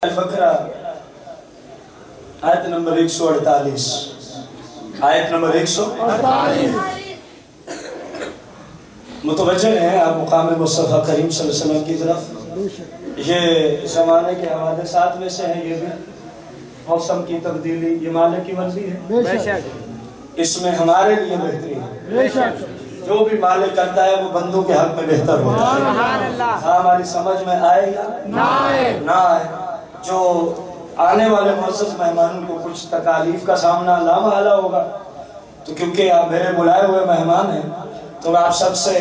البقرہ آیت نمبر 148 آیت نمبر 148 متوجہ ہیں آپ مقام مصطفیٰ کریم صلی اللہ علیہ وسلم کی طرف. یہ زمانے کے حوادثات میں سے ہیں. یہ بھی موسم کی تبدیلی یہ مالک کی مرضی ہے. اس میں ہمارے لیے بہتری ہے. جو بھی مالک کرتا ہے وہ بندوں کے حق میں بہتر ہوتا ہے. ہاں ہماری سمجھ میں آئے گا نہ آئے. جو آنے والے معزز مہمانوں کو کچھ تکالیف کا سامنا لا محالہ ہوگا تو کیونکہ آپ میرے بلائے ہوئے مہمان ہیں تو میں آپ سب سے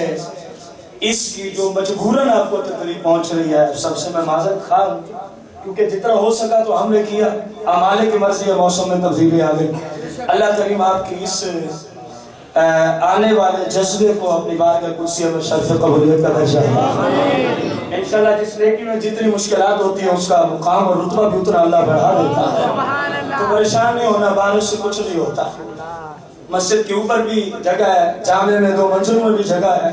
اس کی جو مجبوراً آپ کو تکلیف پہنچ رہی ہے سب سے میں معذرت خواہ ہوں کیونکہ جتنا ہو سکا تو ہم نے کیا. مالک کی مرضی ہے موسم میں تبدیلی آ گئی. اللہ کریم آپ کی اس آنے والے جذبے کو اپنی بارگاہ قدسی میں شرف قبولیت کا درجہ ہے. انشاءاللہ جس نیکی میں جتنی مشکلات ہوتی ہیں اس کا مقام اور رتبہ بھی اتنا اللہ بڑھا دیتا ہے. تو پریشان نہیں ہونا, بارش سے کچھ نہیں ہوتا. مسجد کے اوپر بھی جگہ ہے, جامع میں 2 منزل میں بھی جگہ ہے.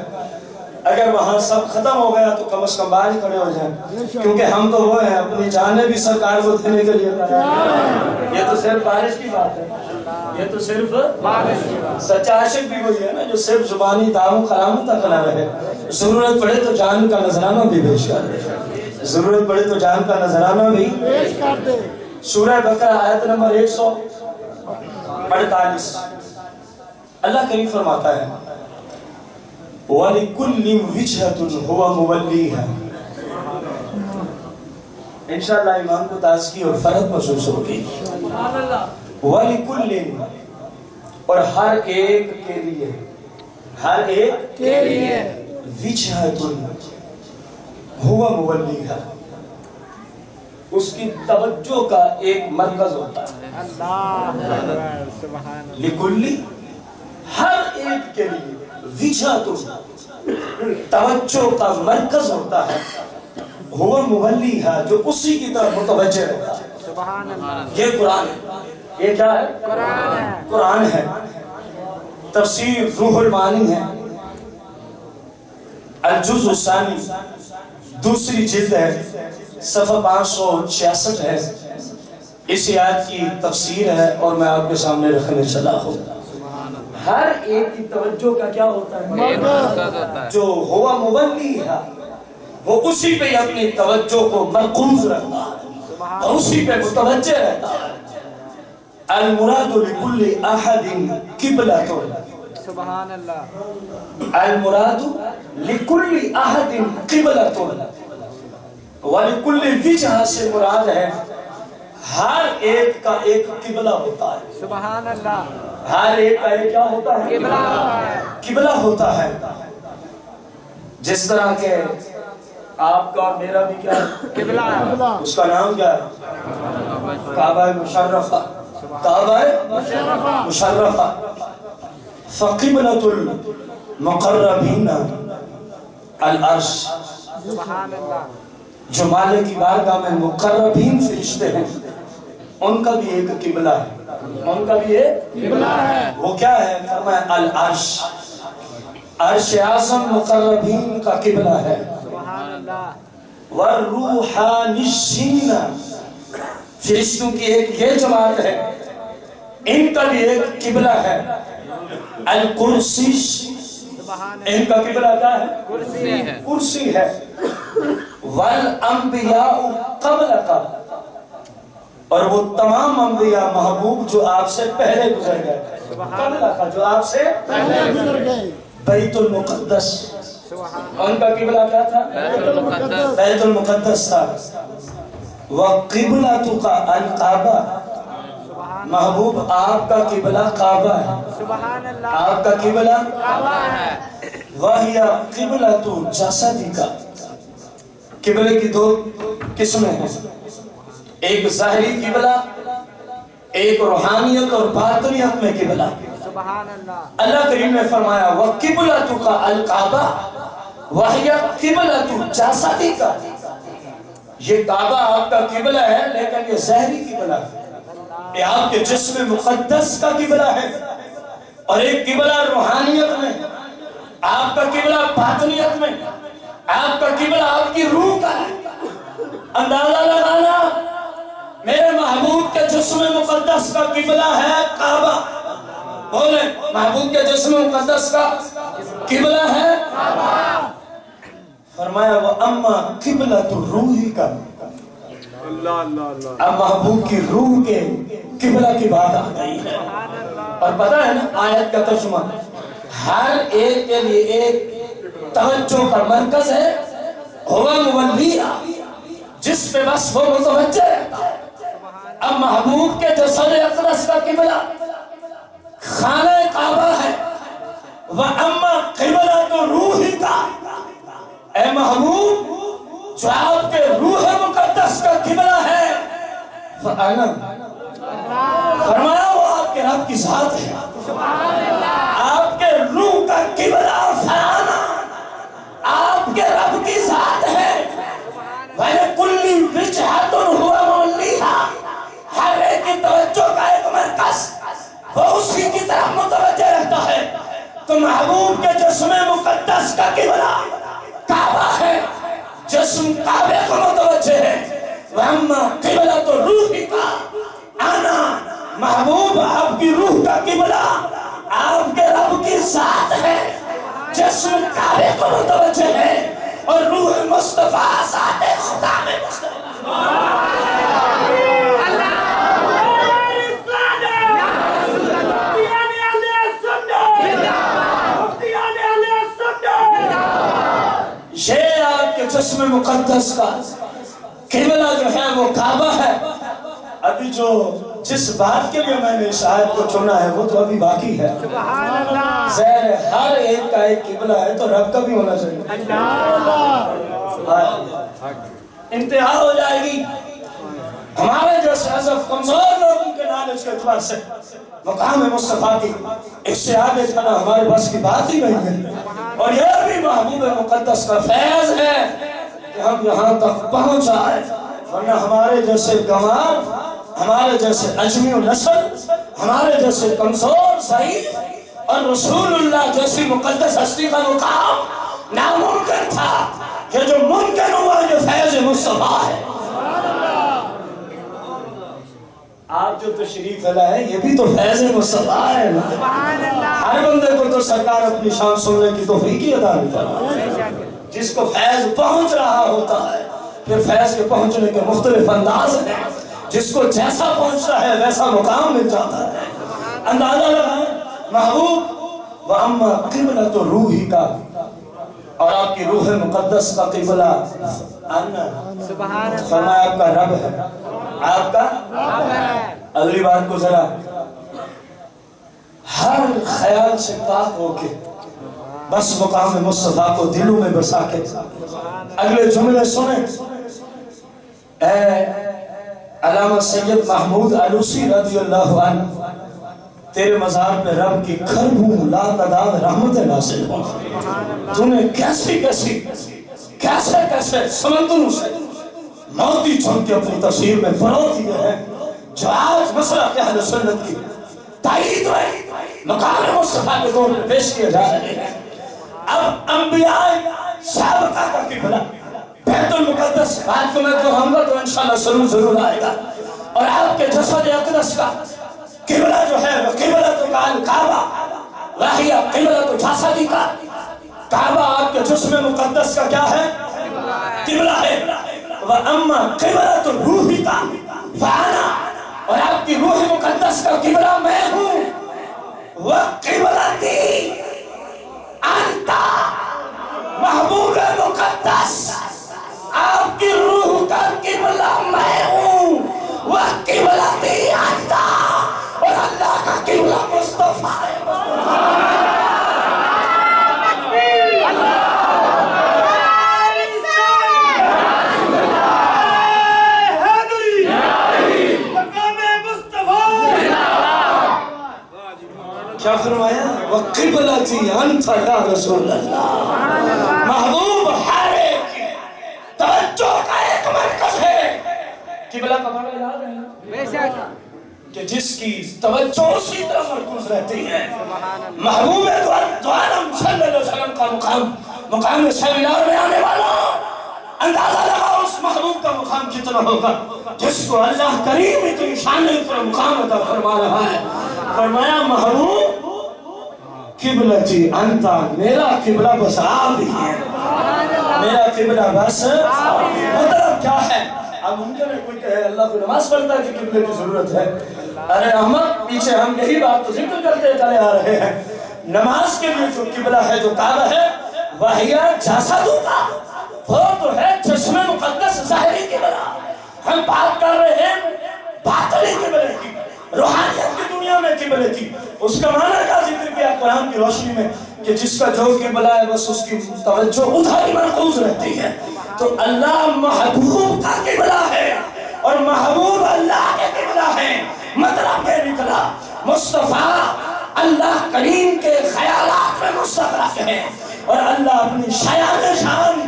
اگر وہاں سب ختم ہو گیا تو کم از کم باہر کھڑے ہو جائیں کیونکہ ہم تو وہ ہیں اپنی جانیں بھی سرکار کو دینے کے لیے. یہ تو صرف بارش کی بات ہے. یہ تو صرف سچا عاشق بھی وہی ہے نا جو صرف زبانی دعووں کراموں تک نہ رہے. ضرورت پڑے تو جان کا نذرانہ بھی پیش کر دے. ضرورت پڑے تو جان کا نذرانہ بھی پیش کر دے. سورہ بقرہ آیت نمبر 148 اللہ کریم فرماتا ہے وَلِكُلِّ وِجْهَةٌ هُوَ مُوَلِّيهَا. انشاءاللہ ایمان کو تازگی اور فرحت محسوس ہوگی. وَلِكُلِّ اور ہر ایک کے لیے وِجْهَةٌ هُوَ مُوَلِّيهَا اس کی توجہ کا ایک مرکز ہوتا ہے. لِكُلِّ ہر ایک کے لیے وِجْهَةٌ توجہ کا مرکز ہوتا ہے. هُوَ مُوَلِّيهَا جو اسی کی طرف متوجہ ہوتا ہے. یہ قرآن ہے. یہ کیا ہے؟ قرآن ہے. تفسیر روح المعانی ہے, الجزء الثانی دوسری جلد ہے, صفحہ 566 ہے. اس آیت کی تفسیر ہے اور میں آپ کے سامنے رکھنے چلا ہوں. ہر ایک کی توجہ کا کیا ہوتا ہے؟ جو ہوا مبلیھا وہ اسی پہ اپنی توجہ کو مرکوز رکھتا ہے اور اسی پہ متوجہ رہتا ہے. المراد لکل احد قبلۃ. سبحان اللہ. المراد لکل احد قبلۃ ولکل وجہ سے مراد ہے ہر ایک کا ایک قبلہ ہوتا ہے. سبحان اللہ. ہر ایک کا ایک کیا ہوتا ہے؟ قبلہ ہوتا ہے. جس طرح کہ آپ کا اور میرا بھی کیا قبلہ ہے. اس کا نام کیا ہے؟ کعبہ مشرفہ. کعبہ مشرفہ. فقبلۃ المقربین العرش. سبحان اللہ. جو مالک کی بارگاہ میں مقربین فرشتے ہیں ان کا بھی ایک قبلہ ہے. ان کا بھی ایک قبلہ ہے. وہ کیا ہے؟ فرمایا العرش. عرش اعظم مقربین کا قبلہ ہے. سبحان اللہ. والروحانیین فرشتوں کی ایک یہ جماعت ہے ان کا بھی ایک قبلہ ہے. الکرسی ان کا قبلہ کیا ہے؟ کرسی ہے. والانبیاء قبلک اور وہ تمام انبیاء محبوب جو آپ سے پہلے گزر گئے. قبلک جو آپ سے پہلے گزر گئے. بیت المقدس ان کا قبلہ کیا تھا؟ بیت المقدس تھا. وقبلتک الکعبہ محبوب آپ کا قبلہ کعبہ ہے. سبحان اللہ. آپ کا قبلہ کعبہ ہے. وہی قبلۃ جسدک. قبلے کی 2 قسمیں ہیں, ایک ظاہری قبلہ ایک روحانیت اور باطنیت میں قبلہ. سبحان اللہ. اللہ کریم نے فرمایا وَقِبْلَتُكَ الْكَعْبَةُ وَهِيَ قِبْلَةُ جَسَدِكَ. یہ کعبہ آپ کا قبلہ ہے لیکن یہ ظاہری قبلہ ہے. یہ آپ کے جسم مقدس کا قبلہ ہے اور ایک قبلہ روحانیت میں, آپ کا قبلہ باطنیت میں, آپ کا قبلہ آپ کی روح کا ہے. اندازہ لگانا جسم مقدس کا قبلہ ہے کعبہ. بولے محبوب کے جسم مقدس کا قبلہ ہے کعبہ. فرمایا وَأَمَّا قِبْلَةُ الرُّوحِ کا. اب محبوب کی روح کے قبلہ کی بات آ گئی ہے. اور پتہ ہے نا آیت کا ترجمہ ہر ایک کے لیے ایک توجہ کا مرکز ہے. ہوا مولیہ جس پہ بس وہ متوجہ رہتا ہے. اب محبوب کے جسد اقدس کا قبلہ خانہ کعبہ ہے. وَأَمَّا قِبْلَةُ الرُّوحِ کا. اے محبوب جو آپ کے روح مقدس کا قبلہ ہے فرمایا وہ آپ کے رب کی ذات ہے. آپ کے روح کا قبلہ فرانا آپ کے رب کی ذات ہے. وَلِكُلِّ وِجْهَةٌ هُوَ مُوَلِّيهَا. ہر ایک کی توجہ کا ایک مرکز وہ اسی کی طرف متوجہ رہتا ہے. تو محبوب کے جسم مقدس کا قبلہ کعبہ ہے. جسم کعبے کو متوجہ ہے. وَأَمَّا قِبْلَةُ الرُّوحِ کا آنا محبوب آپ کی روح کا قبلہ آپ کے رب کی ذات ہے. جسم کعبے کو متوجہ ہے اور روح مصطفیٰ ذات خدا میں یہ آپ کے جسم مقدس کا قبلہ جو ہے وہ کعبہ ہے. ابھی جو جس بات کے لیے میں نے اس آیت کو چنا ہے وہ تو ابھی باقی ہے. ظاہر ہر ایک کا ایک قبلہ ہے تو رب کا بھی ہونا چاہیے. انتہا ہو جائے گی ہمارے جیسے حذف کمزور لوگوں کے نالج کے اعتبار سے مقام مصطفیٰ کی اس سے آگے جانا ہمارے بس کی بات ہی نہیں ہے. اور یہ بھی محبوب مقدس کا فیض ہے کہ ہم یہاں تک پہنچ آئے. ورنہ ہمارے جیسے گنوار ہمارے جیسے اجمی و نسل ہمارے جیسے کمزور ضعیف اور رسول اللہ جیسی مقدس ہستی کا مقام ناممکن تھا. یہ جو ممکن ہوا یہ فیض مصطفیٰ ہے. آپ جو تشریف لائے یہ بھی تو فیض مصطفیٰ ہے نا. ہر بندے کو تو سرکار اپنی شان سننے کی توفیق ہی عطا نہیں فرمائے. جس کو فیض پہنچ رہا ہوتا ہے پھر فیض کے پہنچنے کے مختلف انداز ہیں. جس کو جیسا پہنچتا ہے ویسا مقام مل جاتا ہے. اندازہ لگائیں محبوب وَأَمَّا قِبْلَةُ الرُّوحِ کا اور آپ کی روح مقدس کا قبلہ فرمایا آپ کا رب ہے. آپ کا اگلی بات کو ذرا ہر خیال سے پاک ہو کے بس مقام مصطفیٰ کو دلوں میں بسا کے اگلے جملے سنیں. اے علامہ سید محمود علوسی رضی اللہ عنہ تیرے مزار پہ رب کی کھربوں لا تعداد رحمتیں نازل ہوں. تو نے کیسے سمندروں سے موتی چھوڑ کے اپنی تصویر میں پرو دیے ہیں جو آج مسئلہ اہل سنت کی تائید میں مقام مصطفیٰ کے طور پہ پیش کیے جا رہے ہیں. اب انبیاء سابقہ کا قبلہ بیت المقدس بات کو میں کہوں گا تو انشاءاللہ ضرور آئے گا. اور آپ کے جسد اقدس کا قبلہ جو ہے وہ قبلہ تو کعبہ وحیہ قبلہ تو جسدی کا کعبہ آپ کے جسم مقدس کا کیا ہے قبلہ ہے. وَأَمَّا قِبْلَةُ الرُّوحِ کا فَأَنَا اور آپ کی روح مقدس کا قبلہ میں ہوں. وَقِبْلَتِي أَنْتَ محبوب مقدس آپ کی روح کا قبلہ میں ہوں. وَقِبْلَتِي أَنْتَ اور اللہ کا قبلہ مصطفیٰ ہے. کیا فرمایا وَقِبْلَتِي أَنْتَ یا رسول اللہ. محبوب ہر ایک کی توجہ کا ایک مرکز ہے. قبلہ کا معنی یاد ہے کہ جس کی توجہ اسی طرح مرکوز رہتی ہے. محبوب دو عالم صلی اللہ علیہ وسلم کا مقام سیمینار میں آنے والا اندازہ لگا اس محبوب کا مقام کتنا ہوگا جس کو اللہ کریم اتنی شان پر مقام عطا فرما رہا ہے. فرمایا محبوب قبلتی انتا، میرا قبلہ بس آپ ہی ہے، میرا قبلہ بس مطلب کیا ہے؟ اب ممکن ہے کوئی کہے اللہ کو نماز پڑھتا ہے کہ قبلے کی ضرورت ہے. ارے احمد پیچھے ہم یہی بات تو ذکر کرتے چلے آ رہے ہیں. نماز کے لیے جو قبلہ ہے، جو کعبہ ہے، وہی جسدوں کا، وہ تو ہے جسم مقدس ظاہری قبلہ. ہم بات کر رہے ہیں باطنی قبلے کی، روحانیت کی دنیا میں قبلے کی. اس کا معنی کا ذکر کیا قرآن کی روشنی میں کہ جس کا جو قبلہ ہے بس اس کی توجہ ادھر ہی مرکوز رہتی ہے. تو اللہ محبوب کا قبلہ ہے اور محبوب اللہ کے قبلہ ہے. مطلب یہ نکلا مصطفیٰ اللہ کریم کے خیالات میں مستغرق ہے اور اللہ اپنی شایان شان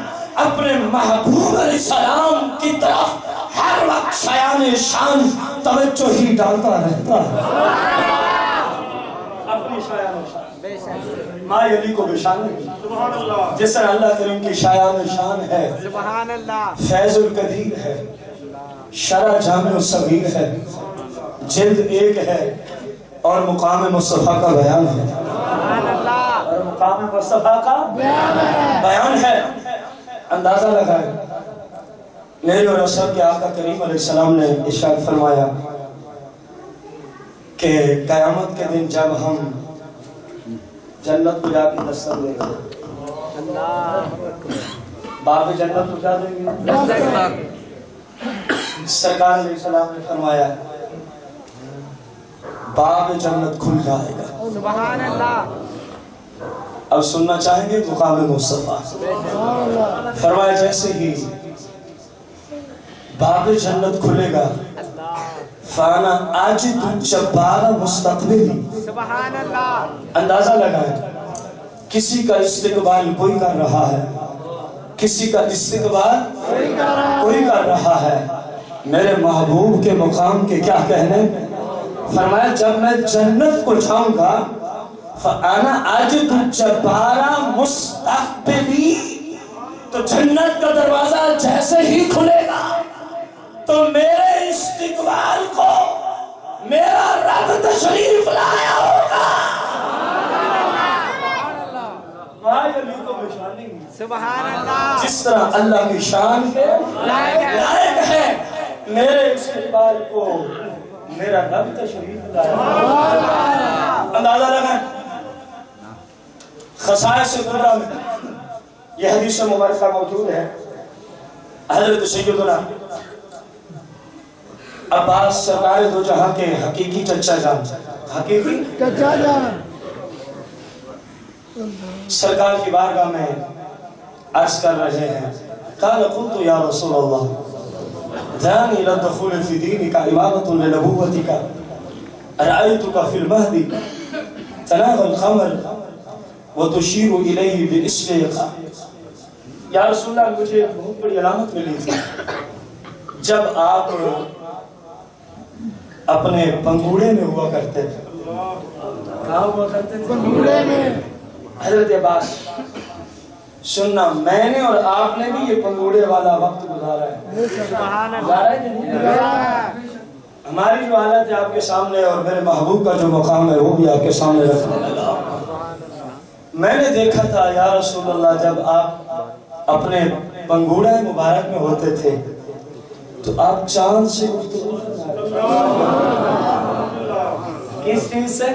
اپنے محبوب علیہ السلام کی طرف ہر وقت شایان شان توجہ ہی ڈالتا رہتا ہے. اپنی شایان شان ما یلی کو بشان جس طرح اللہ کریم کی شایان شان ہے. فیض القدیر ہے، شرح جامع الصغیر ہے، جلد 1 ہے اور مقام مصطفیٰ کا بیان ہے. اور مقام مصطفیٰ کا بیان ہے. اندازہ لگائیں میرے اور اصحاب کے آقا کریم علیہ السلام نے ارشاد فرمایا کہ قیامت کے دن جب ہم جنت کو جا کے دستک دیں گے، باب جنت کو جا دیں گے، سرکار علیہ السلام نے فرمایا باب جنت کھل جائے گا. سبحان اللہ. اب سننا چاہیں گے مقام مصطفیٰ. فرمایا جیسے ہی باب جنت کھلے گا فانا عاجز جبار مستقبلی. سبحان اللہ. اندازہ لگائیں کسی کا استقبال کوئی کر رہا ہے، کسی کا استقبال کوئی کر رہا ہے. میرے محبوب کے مقام کے کیا کہنے؟ فرمایا جب میں جنت کو جاؤں گا فانا عاجز جبار مستقبلی، تو جنت کا دروازہ جیسے ہی کھلے گا تو میرے استقبال کو میرا رب تشریف لایا ہوگا. سبحان اللہ. جس طرح اللہ کی شان کے لائق ہے میرے استقبال کو میرا رب تشریف لایا. اندازہ لگائیں خصائص کبریٰ میں یہ حدیث مبارکہ موجود ہے. حضرت سیدنا عباس سرکار دو جہاں کے حقیقی چچا جان، حقیقی چچا جان سرکار کی بارگاہ میں عرض کر رہے ہیں. قال قلت یا رسول اللہ دانی للدخول فی دینک امامۃ لنبوتک رأیتک فی المہدی تناغ القمر وتشیر الیہ باسمک. یا رسول اللہ مجھے ایک بہت بڑی علامت ملی تھی جب آپ اپنے پنگوڑے میں ہوا کرتے تھے. کہاں ہوا کرتے تھے؟ پنگوڑے میں. حضرت عباس سننا میں نے اور آپ نے بھی یہ پنگوڑے والا وقت گزارا ہے. گزارا ہے کہ نہیں؟ ہماری جو حالت ہے آپ کے سامنے اور میرے محبوب کا جو مقام ہے وہ بھی آپ کے سامنے رکھنے لگا. میں نے دیکھا تھا یا رسول اللہ جب آپ اپنے پنگوڑے مبارک میں ہوتے تھے تو آپ چاند سے گفتگو، کس چیز سے؟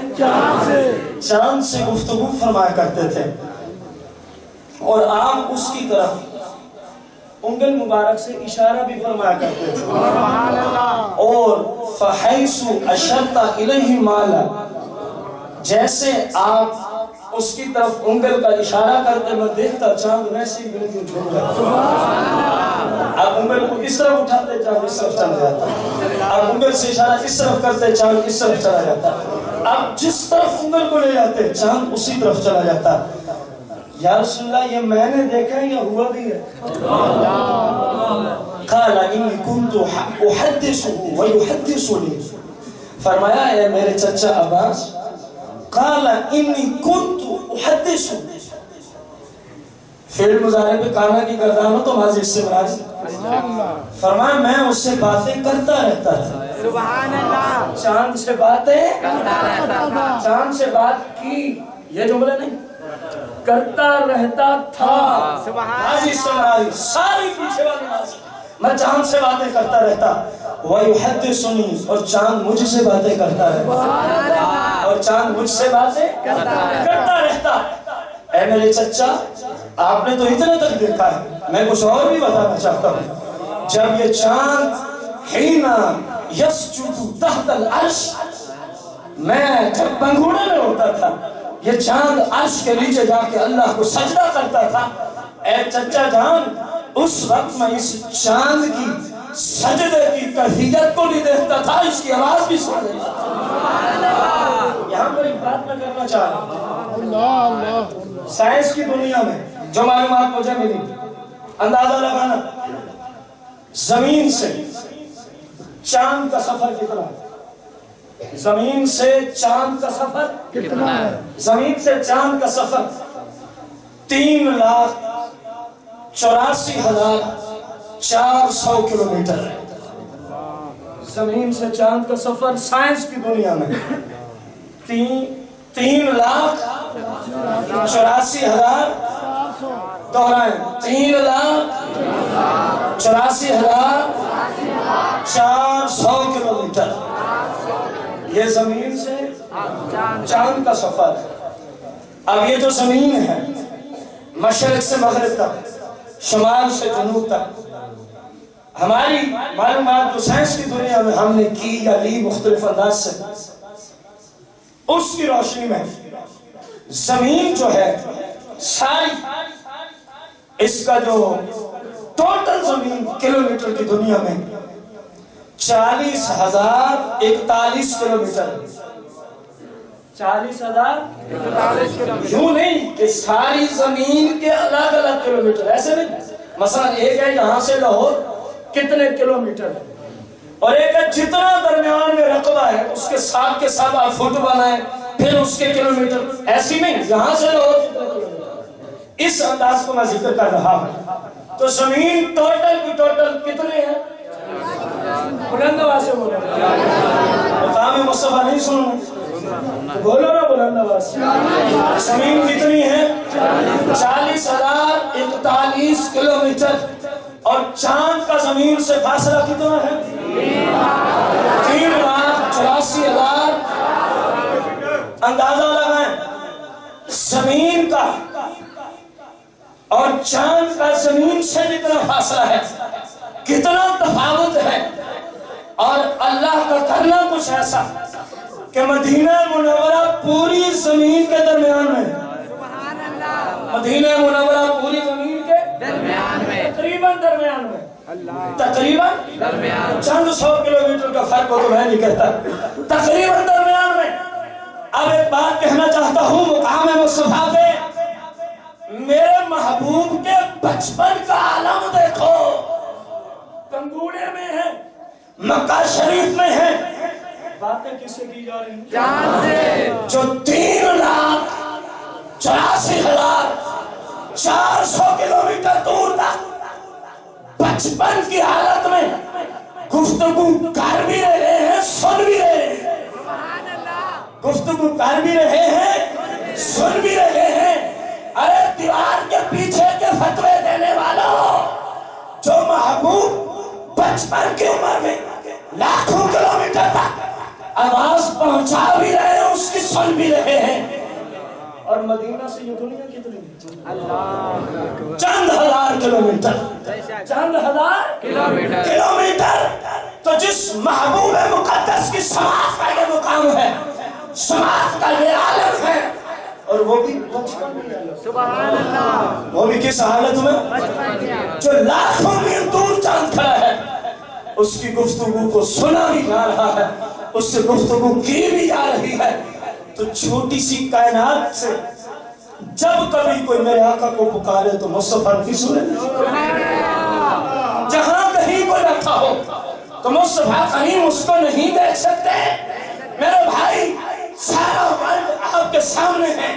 چاند سے گفتگو فرمایا کرتے تھے اور آپ اس کی طرف انگل مبارک سے اشارہ بھی فرمایا کرتے تھے. اور فحیث اشرت الیہ مالا، جیسے آپ اس کی طرف انگل کا اشارہ کرتے میں دیکھتا چاند ویسے ہی بالکل جھک جاتا. آپ انگل کو اس طرف اٹھاتے چاند اس طرف چلا جاتا. آپ انگل سے اشارہ اس طرف کرتے چاند اس طرف چلا جاتا. آپ جس طرف انگل کو لے جاتے چاند اسی طرف چلا جاتا. یا رسول اللہ یہ میں نے دیکھا ہے یا ہوا بھی ہے؟ قال انی کنت احدثه ويحدثني. فرمایا اے میرے چچا عباس، قال انی کنت احدثه، فعل مضارع پہ کانا کی گردان ہو تو ماضی اس سے مراد فرمایا میں اس سے باتیں کرتا رہتا تھا. سبحان اللہ. چاند سے باتیں کرتا رہتا تھا. چاند سے بات کی یہ جملہ نہیں کرتا رہتا تھا. ماضی اس سے مراد ساری پیچھے والی ماضی میں چاند سے باتیں کرتا رہتا. وَيُحَدِّثُنِي اور چاند مجھ سے باتیں کرتا رہتا اور چاند مجھ سے باتیں کرتا رہتا. اے میرے چچا آپ نے تو اتنے تک دیکھا ہے, میں کچھ اور بھی بتانا چاہتا ہوں. جب یہ چاند حینا یسجد تحت العرش, میں جب پنگھوڑے میں ہوتا تھا یہ چاند عرش کے نیچے جا کے اللہ کو سجدہ کرتا تھا. اے چچا جان اس وقت میں اس چاند کی سجدے کی کیفیت کو نہیں دیکھتا تھا, اس کی آواز بھی سن لیتا تھا. یہاں پر ایک بات میں کرنا چاہ رہا ہوں. سائنس کی دنیا میں جو معلومات مجھے ملی, اندازہ لگانا زمین سے چاند کا سفر کتنا ہے, زمین سے چاند کا سفر کتنا ہے, زمین سے چاند کا سفر 3,84,400 کلومیٹر ہے. زمین سے چاند کا سفر سائنس کی دنیا میں 3,84,000 دہرائیں 3,84,400 کلومیٹر یہ زمین سے چاند کا سفر. اب یہ جو زمین ہے مشرق سے مغرب تک, شمال سے جنوب تک, ہماری معلومات جو سائنس کی دنیا میں ہم نے کی یا لی مختلف انداز سے, اس کی روشنی میں زمین جو ہے ساری اس کا جو ٹوٹل زمین کلومیٹر کی دنیا میں 40,041 کلومیٹر. 40,041 یوں نہیں کہ ساری زمین کے الگ الگ کلومیٹر, ایسے نہیں. مثلا ایک ہے یہاں سے لاہور کتنے کلومیٹر, اور ایک ہے جتنا درمیان میں رقبہ ہے اس کے ساتھ آپ فٹ بنائیں پھر اس کے کلومیٹر, ایسی نہیں. یہاں سے لاہور اس انداز کو میں ذکر کر رہا ہوں. تو زمین ٹوٹل کی ٹوٹل کتنے ہیں, بلند آواز سے بولو, مقام مصطفیٰ نہیں سنو, بولو نا بلند آواز سے. زمین کتنی ہے 40,041 کلومیٹر, اور چاند کا زمین سے فاصلہ کتنا ہے 3,84,000. اندازہ لگائیں زمین کا اور چاند کا زمین سے جتنا فاصلہ ہے, کتنا تفاوت ہے. اور اللہ کا کرنا کچھ ایسا کہ مدینہ منورہ پوری زمین کے درمیان میں, مدینہ منورہ پوری زمین کے درمیان میں, تقریباً درمیان میں, تقریباً چند 100 کلومیٹر کا فرق ہو تو میں نہیں کہتا, تقریباً درمیان میں. اب ایک بات کہنا چاہتا ہوں, مقام مصطفیٰ کے میرے محبوب کے بچپن کا عالم دیکھو, کنگوڑے میں ہے, مکہ شریف میں ہے. باتیں کس سے کی جا رہی ہیں, چاند سے, جو 3,84,400 کلومیٹر دور تک بچپن کی حالت میں گفتگو کر بھی رہے ہیں, سن بھی رہے ہیں, گفتگو کر بھی رہے ہیں, سن بھی رہے ہیں. ارے دیوار کے پیچھے کے فتوے دینے والوں, جو محبوب بچپن کی عمر میں لاکھوں کلومیٹر تک آواز پہنچا بھی رہے ہیں, اس کی سن بھی رہے ہیں. اور مدینہ سے یہ دنیا کتنی ہے, چند ہزار کلومیٹر, چند ہزار کلومیٹر. تو جس محبوب مقدس کی سماعت کا یہ مقام ہے, سماعت کا یہ عالم ہے, اور وہ بھی سبحان اللہ, وہ بھی کس حالت میں, جو لاکھوں میل دور چاند کھڑا ہے اس کی گفتگو کو سنا بھی جا رہا ہے, اس سے گفتگو کی بھی جا رہی ہے. تو چھوٹی سی کائنات سے جب کبھی کوئی میرے آقا کو پکارے تو مصطفیٰ کی سنے, جہاں کہیں کوئی رکھا ہو تو مصطفیٰ کریم اس کو نہیں دیکھ سکتے. میرے بھائی سارا ورلڈ آپ کے سامنے ہے,